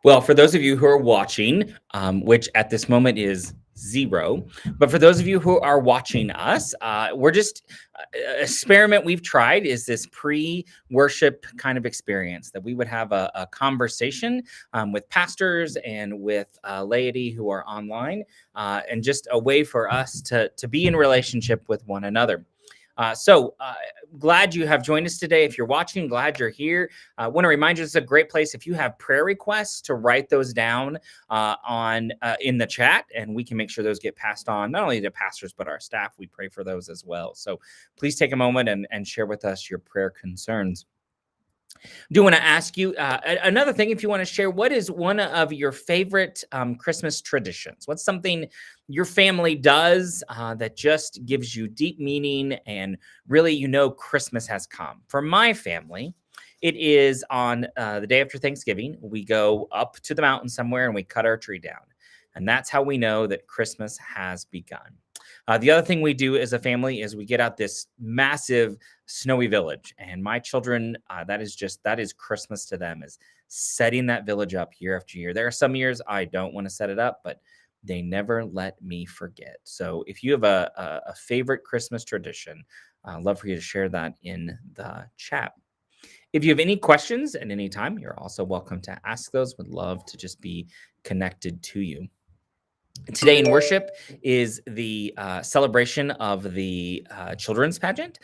Well, for those of you who are watching, which at this moment is zero, but for those of you who are watching us, we're just experiment we've tried is this pre-worship kind of experience that we would have a conversation with pastors and with laity who are online, and just a way for us to be in relationship with one another. So glad you have joined us today. If you're watching, glad you're here. I want to remind you, this is a great place if you have prayer requests to write those down on in the chat, and we can make sure those get passed on not only to pastors but our staff. We pray for those as well. So please take a moment and share with us your prayer concerns. Do want to ask you another thing, if you want to share, what is one of your favorite Christmas traditions? What's something your family does that just gives you deep meaning and really, Christmas has come? For my family, it is on the day after Thanksgiving. We go up to the mountain somewhere and we cut our tree down. And that's how we know that Christmas has begun. The other thing we do as a family is we get out this massive snowy village, and my children, that is Christmas to them, is setting that village up year after year. There are some years I don't want to set it up, but they never let me forget. So if you have a favorite Christmas tradition, I'd love for you to share that in the chat. If you have any questions at any time, you're also welcome to ask those. Would love to just be connected to you. Today in worship is the celebration of the children's pageant.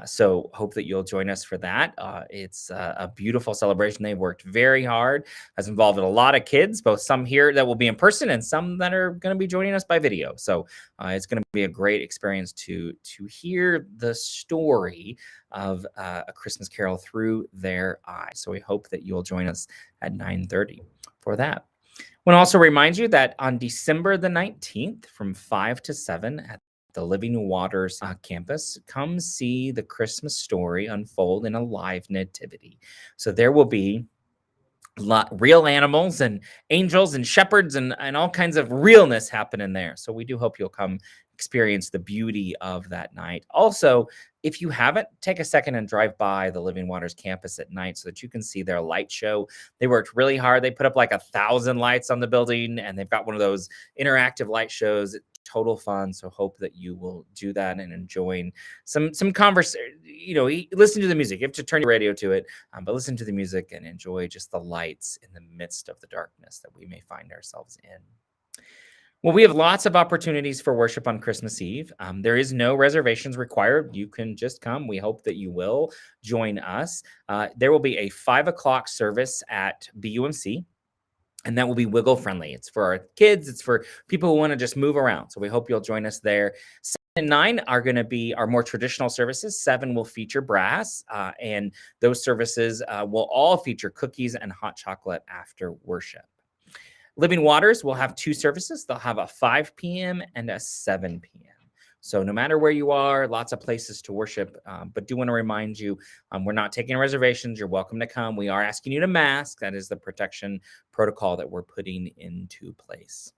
So hope that you'll join us for that. It's a beautiful celebration. They've worked very hard, has involved a lot of kids, both some here that will be in person and some that are going to be joining us by video. So it's going to be a great experience to hear the story of A Christmas Carol through their eyes. So we hope that you'll join us at 9:30 for that. I want to also remind you that on December the 19th from 5 to 7 at the Living Waters campus, come see the Christmas story unfold in a live nativity. So there will be real animals and angels and shepherds and all kinds of realness happening there. So we do hope you'll come experience the beauty of that night. Also, if you haven't, take a second and drive by the Living Waters campus at night so that you can see their light show. They worked really hard. They put up like 1,000 lights on the building, and they've got one of those interactive light shows. Total fun. So hope that you will do that and enjoying some conversation. Listen to the music. You have to turn your radio to it, but listen to the music and enjoy just the lights in the midst of the darkness that we may find ourselves in. Well, we have lots of opportunities for worship on Christmas Eve. There is no reservations required. You can just come. We hope that you will join us. There will be a 5 o'clock service at BUMC, and that will be wiggle friendly. It's for our kids. It's for people who want to just move around. So we hope you'll join us there. 7 and 9 are going to be our more traditional services. 7 will feature brass, and those services will all feature cookies and hot chocolate after worship. Living Waters will have 2 services. They'll have a 5 p.m. and a 7 p.m. So no matter where you are, lots of places to worship, but do want to remind you, we're not taking reservations. You're welcome to come. We are asking you to mask. That is the protection protocol that we're putting into place.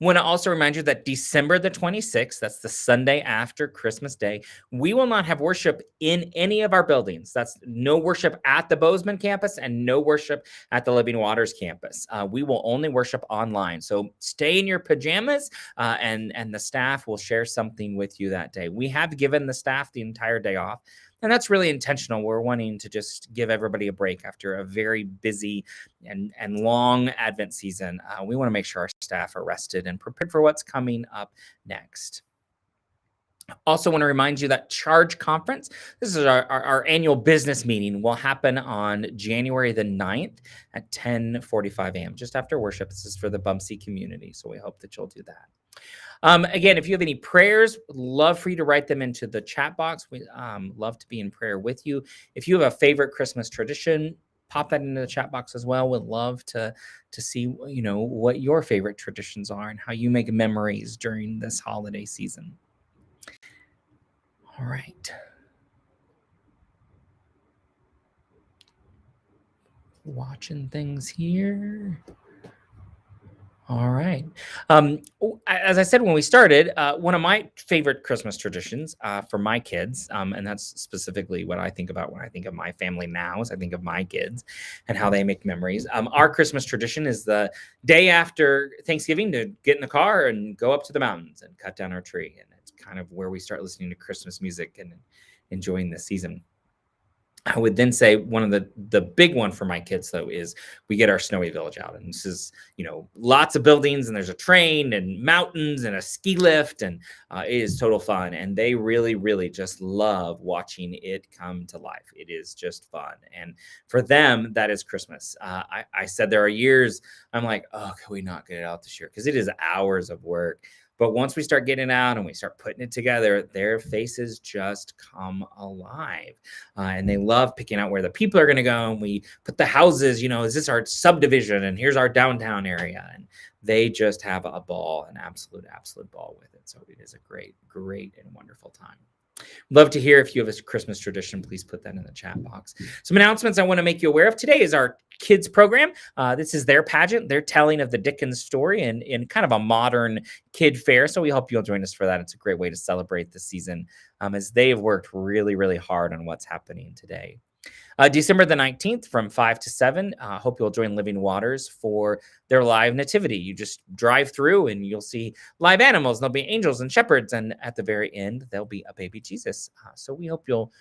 Want to also remind you that December the 26th, that's the Sunday after Christmas Day, we will not have worship in any of our buildings. That's no worship at the Bozeman campus and no worship at the Living Waters campus. We will only worship online. So stay in your pajamas, and the staff will share something with you that day. We have given the staff the entire day off, and that's really intentional. We're wanting to just give everybody a break after a very busy and long Advent season. We want to make sure our staff are rested and prepared for what's coming up next. Also want to remind you that Charge Conference, this is our annual business meeting, will happen on January the 9th at 10:45 a.m., just after worship. This is for the Bumsey community, so we hope that you'll do that. Again, if you have any prayers, love for you to write them into the chat box. We love to be in prayer with you. If you have a favorite Christmas tradition, pop that into the chat box as well. We'd love to see what your favorite traditions are and how you make memories during this holiday season. All right. Watching things here. All right. As I said when we started, one of my favorite Christmas traditions for my kids, and that's specifically what I think about when I think of my family now, is I think of my kids and how they make memories. Our Christmas tradition is the day after Thanksgiving to get in the car and go up to the mountains and cut down our tree. And it's kind of where we start listening to Christmas music and enjoying the season. I would then say one of the big one for my kids though is we get our snowy village out, and this is lots of buildings, and there's a train and mountains and a ski lift, and it is total fun, and they really just love watching it come to life. It is just fun, and for them that is Christmas. I said there are years I'm like, oh, can we not get it out this year, because it is hours of work. But once we start getting out and we start putting it together, their faces just come alive. And they love picking out where the people are going to go. And we put the houses, is this our subdivision? And here's our downtown area. And they just have a ball, an absolute ball with it. So it is a great and wonderful time. Love to hear if you have a Christmas tradition. Please put that in the chat box. Some announcements I want to make you aware of. Today is our kids program. This is their pageant. They're telling of the Dickens story in kind of a modern kid fair. So we hope you'll join us for that. It's a great way to celebrate the season as they have worked really hard on what's happening today. December the 19th from 5 to 7. Hope you'll join Living Waters for their live nativity. You just drive through and you'll see live animals. There'll be angels and shepherds. And at the very end, there'll be a baby Jesus. So we hope you'll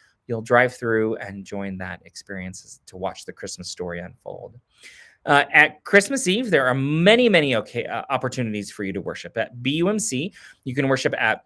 drive through and join that experience to watch the Christmas story unfold. At Christmas Eve, there are many opportunities for you to worship. At BUMC, you can worship at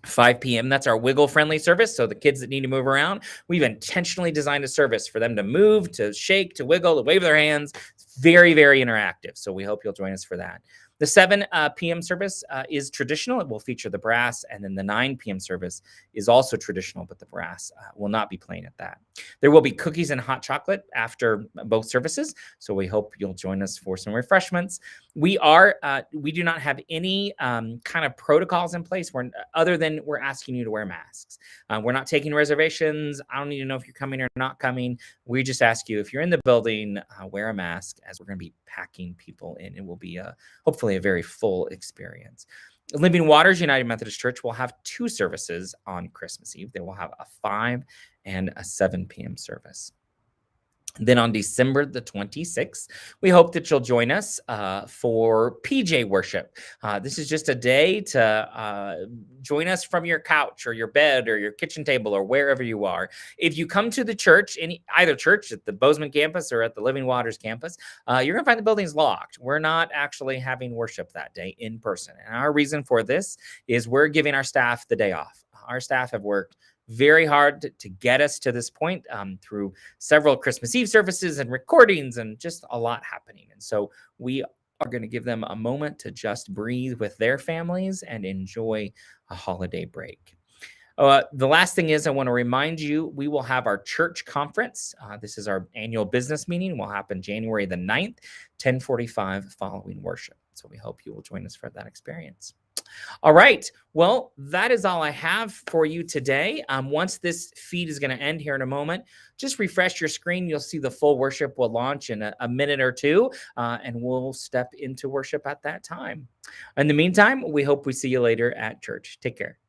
5 p.m. That's our wiggle-friendly service. So the kids that need to move around, we've intentionally designed a service for them to move, to shake, to wiggle, to wave their hands. It's very interactive. So we hope you'll join us for that. The 7 p.m. service is traditional. It will feature the brass. And then the 9 p.m. service is also traditional, but the brass will not be playing at that. There will be cookies and hot chocolate after both services. So we hope you'll join us for some refreshments. We do not have any kind of protocols in place other than we're asking you to wear masks. We're not taking reservations. I don't need to know if you're coming or not coming. We just ask you, if you're in the building, wear a mask, as we're going to be packing people in. It will be hopefully a very full experience. Living Waters United Methodist Church will have 2 services on Christmas Eve. They will have a 5 and a 7 p.m. service. Then on December the 26th, we hope that you'll join us for PJ worship. This is just a day to join us from your couch or your bed or your kitchen table or wherever you are. If you come to the church, either church at the Bozeman campus or at the Living Waters campus, you're going to find the building's locked. We're not actually having worship that day in person. And our reason for this is we're giving our staff the day off. Our staff have worked very hard to get us to this point through several Christmas Eve services and recordings and just a lot happening. And so we are going to give them a moment to just breathe with their families and enjoy a holiday break. The last thing is I want to remind you, we will have our church conference. This is our annual business meeting. It will happen January the 9th, 10:45 following worship. So we hope you will join us for that experience. All right. Well, that is all I have for you today. Once this feed is going to end here in a moment, just refresh your screen. You'll see the full worship will launch in a minute or two, and we'll step into worship at that time. In the meantime, we hope we see you later at church. Take care.